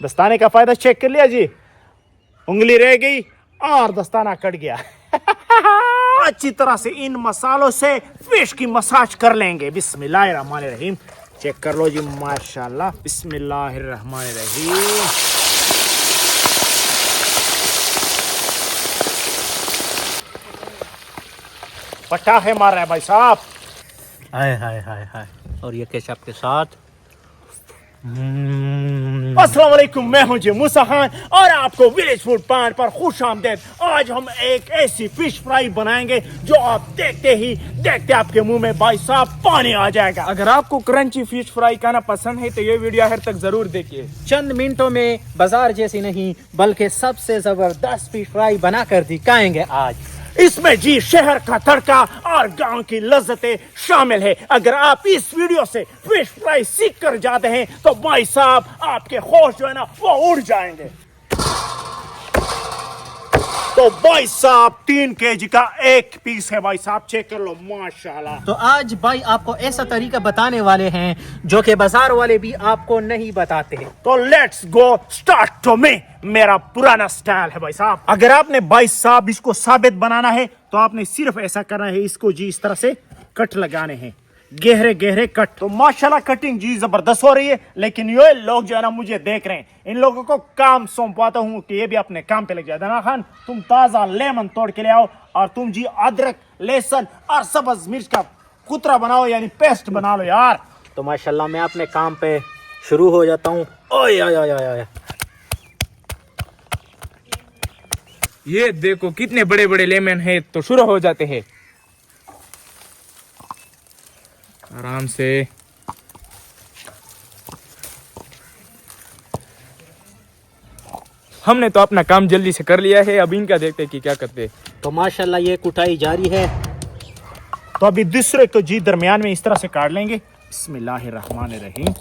दस्ताने का फायदा चेक कर लिया जी, उंगली रह गई और दस्ताना कट गया। अच्छी तरह से इन मसालों से फिश की मसाज कर लेंगे। बिस्मिल्लाहिर्रहमानिर्रहीम। चेक कर लो जी, माशाल्लाह। बिस्मिल्लाहिर्रहमानिर्रहीम। पटाखे मार रहे हैं भाई साहब। हाय हाय हाय हाय। और ये केचप के साथ अस्सलाम वालेकुम, मैं हूं जी मूसा खान और आपको विलेज फूड पॉइंट पर खुश आमदेद। आज हम एक ऐसी फिश फ्राई बनाएंगे जो आप देखते आपके मुंह में भाई साहब पानी आ जाएगा। अगर आपको क्रंची फिश फ्राई खाना पसंद है तो ये वीडियो आखिर तक जरूर देखिए। चंद मिनटों में बाजार जैसी नहीं बल्कि सबसे जबरदस्त फिश फ्राई बनाकर दिखाएंगे आज। इसमें जी शहर का तड़का और गांव की लज्जतें शामिल है। अगर आप इस वीडियो से फिश फ्राई सीख कर जाते हैं तो भाई साहब आपके होश जो है ना वो उड़ जाएंगे। तो भाई साहब 3 केजी का एक पीस है भाई साहब, चेक कर लो माशाल्लाह। तो आज भाई आपको ऐसा तरीका बताने वाले हैं जो कि बाजार वाले भी आपको नहीं बताते हैं। तो let's go start to me. मेरा पुराना स्टाइल है भाई साहब। अगर आपने भाई साहब इसको साबित बनाना है तो आपने सिर्फ ऐसा करना है, इसको जी इस तरह से कट लगाने हैं, गहरे गहरे कट। तो माशाल्लाह कटिंग जी जबरदस्त हो रही है। लेकिन ये लोग जो है ना मुझे देख रहे हैं, इन लोगों को काम सौंपवाता हूँ कि ये भी अपने काम पे लग जाए। दाना खान, तुम ताजा लेमन तोड़ के ले आओ और तुम जी अदरक, लहसुन और सब्ज मिर्च का कुतरा बनाओ, यानी पेस्ट बना लो यार। तो माशाल्लाह मैं अपने काम पे शुरू हो जाता हूँ। ओए ओए ओए ओए। ये देखो कितने बड़े बड़े लेमन है। तो शुरू हो जाते हैं आराम से। हमने तो अपना काम जल्दी से कर लिया है, अब इनका देखते हैं कि क्या करते हैं। तो माशाल्लाह ये कुटाई जारी है। तो अभी दूसरे को जी दरमियान में इस तरह से काट लेंगे। बिस्मिल्लाहिर्रहमानिर्रहीम।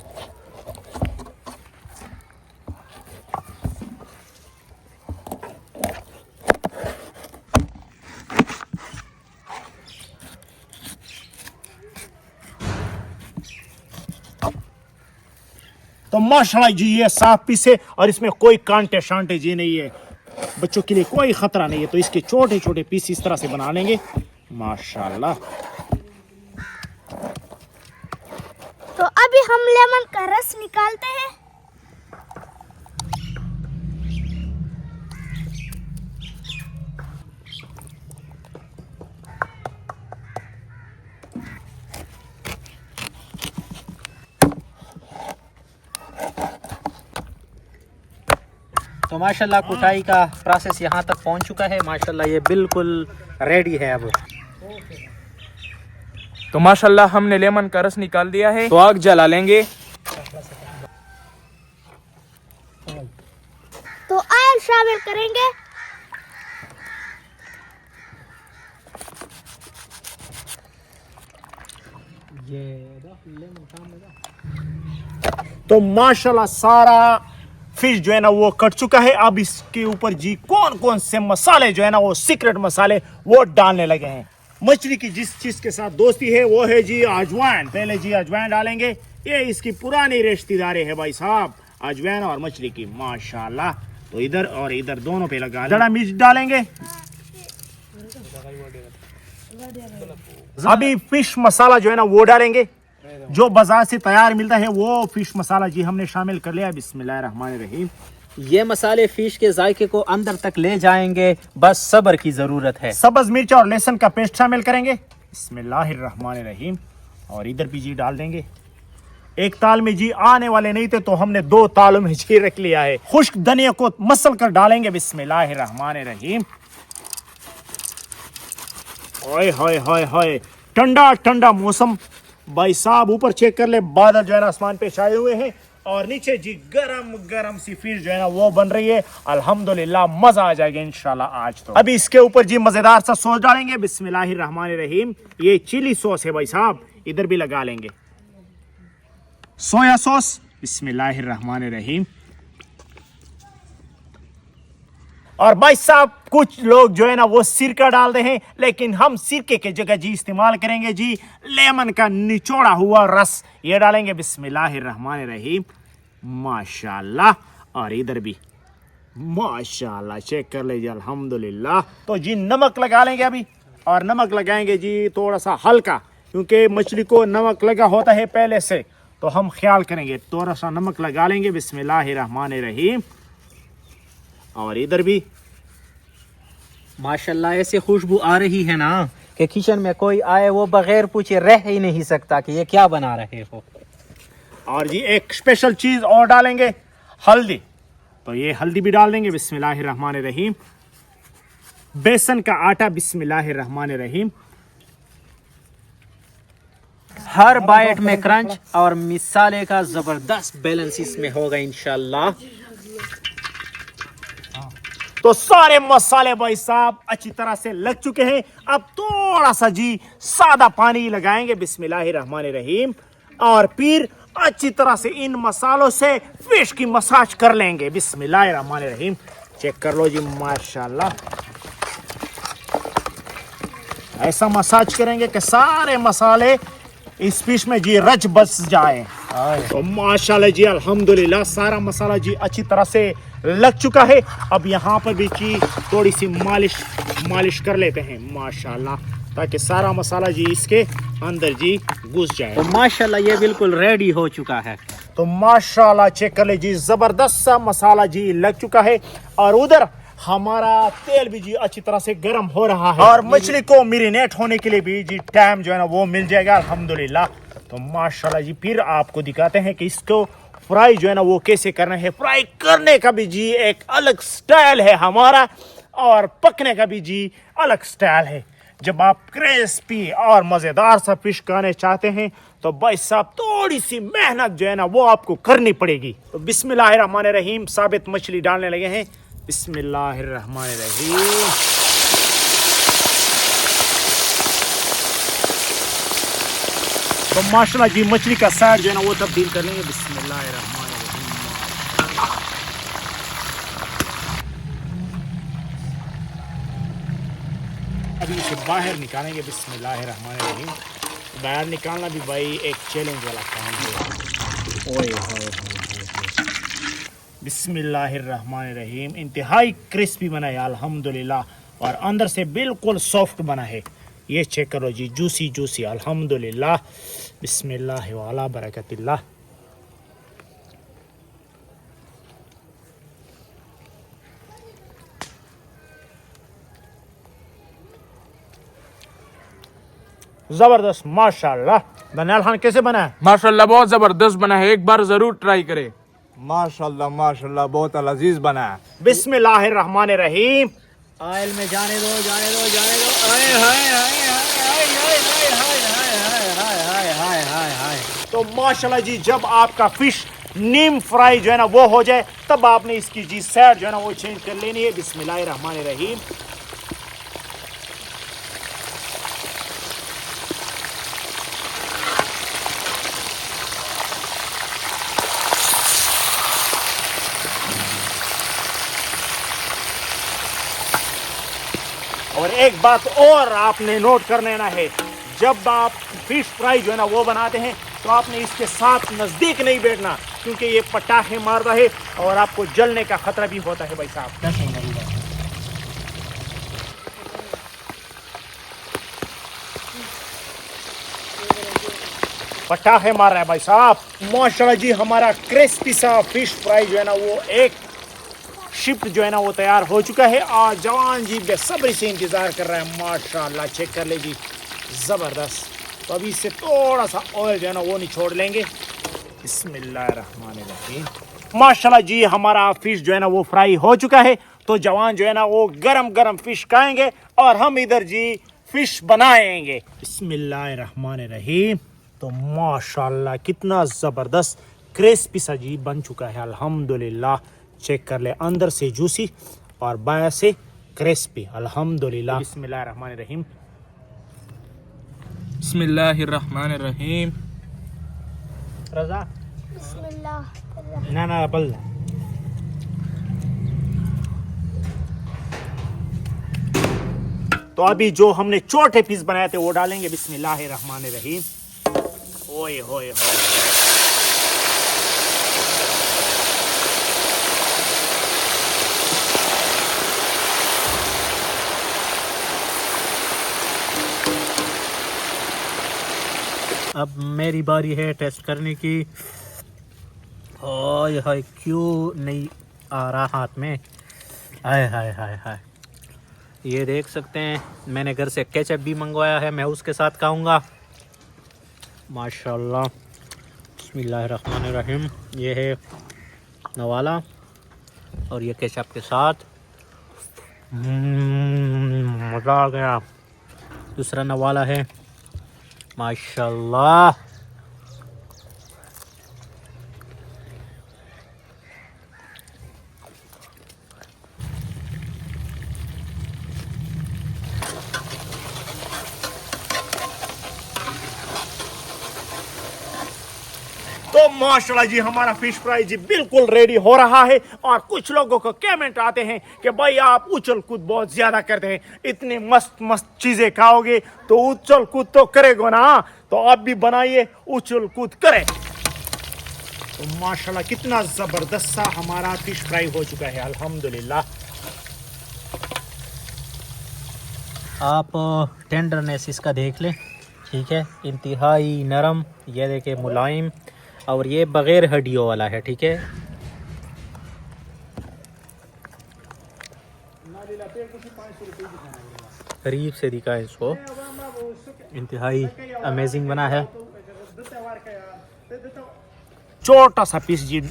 तो माशाल्लाह जी ये साफ पीस है और इसमें कोई कांटे शांटे जी नहीं है, बच्चों के लिए कोई खतरा नहीं है। तो इसके छोटे छोटे पीस इस तरह से बना लेंगे माशाल्लाह। तो अभी हम लेमन का रस निकालते हैं। तो माशाल्लाह कुटाई का प्रोसेस यहाँ तक पहुँच चुका है। माशाल्लाह ये बिल्कुल रेडी है अब। तो माशाल्लाह हमने लेमन का रस निकाल दिया है। तो आग जला लेंगे। तो ऑयल शामिल करेंगे। तो माशाल्लाह सारा फिश जो है ना वो कट चुका है। अब इसके ऊपर जी कौन कौन से मसाले जो है ना वो सीक्रेट मसाले वो डालने लगे हैं। मछली की जिस चीज के साथ दोस्ती है वो है जी अजवाइन। पहले जी अजवाइन डालेंगे, ये इसकी पुरानी रिश्तेदारी है भाई साहब, अजवाइन और मछली की माशाल्लाह। तो इधर और इधर दोनों पे लगा जड़ा मिर्च डालेंगे। अभी फिश मसाला जो है ना वो डालेंगे, जो बाजार से तैयार मिलता है वो फिश मसाला जी हमने शामिल कर लिया। बिस्मिल्लाहिर्रहमानिर्रहीम। ये मसाले फिश के जायके को अंदर तक ले जाएंगे, बस सब्र की जरूरत है। सब्ज मिर्च और लहसुन का पेस्ट शामिल करेंगे। बिस्मिल्लाहिर्रहमानिर्रहीम। और इधर भी जी डाल देंगे। एक ताल में जी आने वाले नहीं थे तो हमने 2 तालों में जी रख लिया है। खुश्क धनिया को मसल कर डालेंगे। बिस्मिल्लाहिर्रहमानिर्रहीम। ओए होए होए होए, ठंडा ठंडा मौसम भाई साहब। ऊपर चेक कर ले, बादल जो है ना आसमान पे छाए हुए हैं और नीचे जी गरम गरम सी फिश जो है ना वो बन रही है। अल्हम्दुलिल्लाह मजा आ जाएगा इंशाल्लाह आज तो। अभी इसके ऊपर जी मजेदार सा सॉस डालेंगे। बिस्मिल्लाहिर्रहमानिर्रहीम। ये चिली सॉस है भाई साहब, इधर भी लगा लेंगे सोया सॉस। बिस्मिल्लाहिर्रहमानिर्रहीम। और भाई साहब कुछ लोग जो है ना वो सिरका डाल रहे हैं, लेकिन हम सिरके की जगह जी इस्तेमाल करेंगे जी लेमन का निचोड़ा हुआ रस, ये डालेंगे। बिस्मिल्लाहिर्रहमानिर्रहीम माशाल्लाह। और इधर भी माशाल्लाह, चेक कर लीजिए अल्हम्दुलिल्लाह। तो जी नमक लगा लेंगे अभी, और नमक लगाएंगे जी थोड़ा सा हल्का, क्योंकि मछली को नमक लगा होता है पहले से, तो हम ख्याल करेंगे, थोड़ा सा नमक लगा लेंगे। बिस्मिल्लाहिर्रहमानिर्रहीम। और इधर भी माशाल्लाह ऐसे खुशबू आ रही है ना कि किचन में कोई आए वो बगैर पूछे रह ही नहीं सकता कि ये क्या बना रहे हो। और जी एक स्पेशल चीज और डालेंगे, हल्दी। तो ये हल्दी भी डाल देंगे। बिस्मिल्लाहिर्रहमानिर्रहीम। बेसन का आटा। बिस्मिल्लाहिर्रहमानिर्रहीम। हर बाइट में क्रंच और मिसाले का जबरदस्त बैलेंस इसमें होगा इंशाल्लाह। तो सारे मसाले भाई साहब अच्छी तरह से लग चुके हैं। अब थोड़ा सा जी सादा पानी लगाएंगे। बिस्मिल्लाहिर्रहमानिर्रहीम। और फिर अच्छी तरह से इन मसालों से फिश की मसाज कर लेंगे। बिस्मिल्लाहिर्रहमानिर्रहीम। चेक कर लो जी, माशाल्लाह ऐसा मसाज करेंगे कि सारे मसाले इस फिश में जी रच बस जाए। तो माशाल्लाह जी अल्हम्दुलिल्लाह सारा मसाला जी अच्छी तरह से लग चुका है। अब यहाँ पर भी जी थोड़ी सी मालिश कर लेते हैं माशाल्लाह, ताकि सारा मसाला जी इसके अंदर जी घुस जाए। तो माशाल्लाह ये बिल्कुल रेडी हो चुका है। तो माशाल्लाह चेक कर लीजिए, जबरदस्त सा मसाला जी लग चुका है। और उधर हमारा तेल भी जी अच्छी तरह से गर्म हो रहा है, और मछली को मैरिनेट होने के लिए भी जी टाइम जो है ना वो मिल जाएगा अल्हम्दुलिल्लाह। तो माशाल्लाह जी फिर आपको दिखाते हैं कि इसको फ्राई जो है ना वो कैसे करना है। फ्राई करने का भी जी एक अलग स्टाइल है हमारा, और पकने का भी जी अलग स्टाइल है। जब आप क्रिस्पी और मज़ेदार सा फिश खाने चाहते हैं तो भाई साहब थोड़ी सी मेहनत जो है ना वो आपको करनी पड़ेगी। तो बिस्मिल्लाहिर्रहमानिर्रहीम साबित मछली डालने लगे हैं। बिस्मिल्लाहिर्रहमानिर्रहीम। तो माशाल्लाह जी मछली का साइड जो है ना वो तब्दील कर लेंगे। बिस्मिल्लाहिर्रहमानिर्रहीम। अभी इसे बाहर निकालेंगे। बिस्मिल्लाहिर्रहमानिर्रहीम। बाहर निकालना भी भाई एक चैलेंज वाला काम है। ओए होए बिस्मिल्लाहिर्रहमानिर्रहीम। इंतहाई क्रिस्पी बना है अल्हम्दुलिल्लाह, और अंदर से बिल्कुल सॉफ्ट बना है। ये चेक करो जी, जूसी जूसी अल्हम्दुलिल्लाह। बिस्मिल्लाह व अला बरकतिल्लाह। जबरदस्त माशाल्लाह। दनियाल खान कैसे बना है? माशाल्लाह बहुत जबरदस्त बना है, एक बार जरूर ट्राई करें। माशाल्लाह माशाल्लाह बहुत लजीज बना है। बिस्मिल्लाहिर्रहमानिर्रहीम। ऑयल में जाने दो जाने दो जाने दो। आए हाय हाय हाय हाय हाय हाय हाय हाय हाय हाय हाय हाय। तो माशाल्लाह जी जब आपका फिश नीम फ्राई जो है ना वो हो जाए, तब आपने इसकी जी साइड जो है ना वो चेंज कर लेनी है। बिस्मिल्लाहिर्रहमानिर्रहीम। और एक बात और आपने नोट कर लेना है, जब आप फिश फ्राई जो है ना वो बनाते हैं तो आपने इसके साथ नज़दीक नहीं बैठना, क्योंकि ये पटाखे मारता है और आपको जलने का खतरा भी होता है भाई साहब। पटाखे मार रहा है भाई साहब। माशाल्लाह जी हमारा क्रिस्पी सा फिश फ्राई जो है ना वो एक शिफ्ट जो है ना वो तैयार हो चुका है, और जवान जी बेसब्री से इंतजार कर रहा है। माशाल्लाह चेक कर ले जी, जबरदस्त। तो अभी इससे थोड़ा सा ऑयल जो है ना वो निचोड़ लेंगे। बिस्मिल्लाहिर्रहमानिर्रहीम। माशाल्लाह जी हमारा फिश जो है ना वो फ्राई हो चुका है। तो जवान जो है ना वो गरम गरम फिश खाएंगे, और हम इधर जी फिश बनाएंगे। बिस्मिल्लाहिर्रहमानिर्रहीम। तो माशाल्लाह कितना जबरदस्त क्रिस्पी सा जी बन चुका है अल्हम्दुलिल्लाह। चेक कर ले, अंदर से जूसी और बाहर से क्रिस्पी अल्हम्दुलिल्लाह। बिस्मिल्लाहिर्रहमानिर्रहीम। बिस्मिल्लाहिर्रहमानिर्रहीम। रजा बिस्मिल्लाह। ना बल। तो अभी जो हमने छोटे पीस बनाए थे वो डालेंगे। बिस्मिल्लाहिर्रहमानिर्रहीम। ओए होए होए। अब मेरी बारी है टेस्ट करने की। ओए हाय, क्यों नहीं आ रहा हाथ में? हाय हाय हाय हाय। ये देख सकते हैं, मैंने घर से केचप भी मंगवाया है, मैं उसके साथ खाऊंगा। माशाल्लाह, बिस्मिल्लाहिर्रहमानिर्रहीम। ये है नवाला और ये केचप के साथ मज़ा आ गया। दूसरा नवाला है, माशाल्लाह। तो माशाल्लाह जी हमारा फिश फ्राई जी बिल्कुल रेडी हो रहा है। और कुछ लोगों को कमेंट आते हैं कि भाई आप उछल कूद बहुत ज्यादा करते हैं, इतनी मस्त मस्त चीजें खाओगे तो उछल कूद तो करेगा ना, तो आप भी बनाइए उछल कूद करें। तो माशाल्लाह कितना जबरदस्त सा हमारा फिश फ्राई हो चुका है, अल्हम्दुलिल्लाह। आप टेंडरनेस इसका देख लें, ठीक है, इंतहाई नरम, ये देखे मुलायम, और ये बग़ैर हड्डियों वाला है, ठीक है। करीब से दिखाएं इसको, इंतहाई अमेजिंग बना है। छोटा सा पीस जी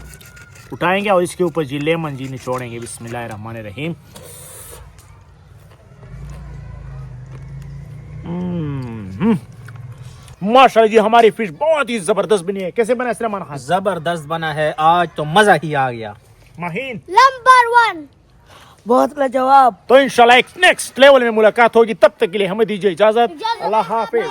उठाएंगे और इसके ऊपर जी लेमन जी निचोड़ेंगे। बिस्मिल्लाहिर्रहमानिर्रहीम। माशाल्लाह जी हमारी फिश बहुत ही जबरदस्त बनी है। कैसे बना सलमान खान? ज़बरदस्त बना है, आज तो मज़ा ही आ गया। माहीन नंबर 1। बहुत लाजवाब। तो इंशाल्लाह एक नेक्स्ट लेवल में मुलाकात होगी, तब तक के लिए हमें दीजिए इजाजत। अल्लाह हाफिज।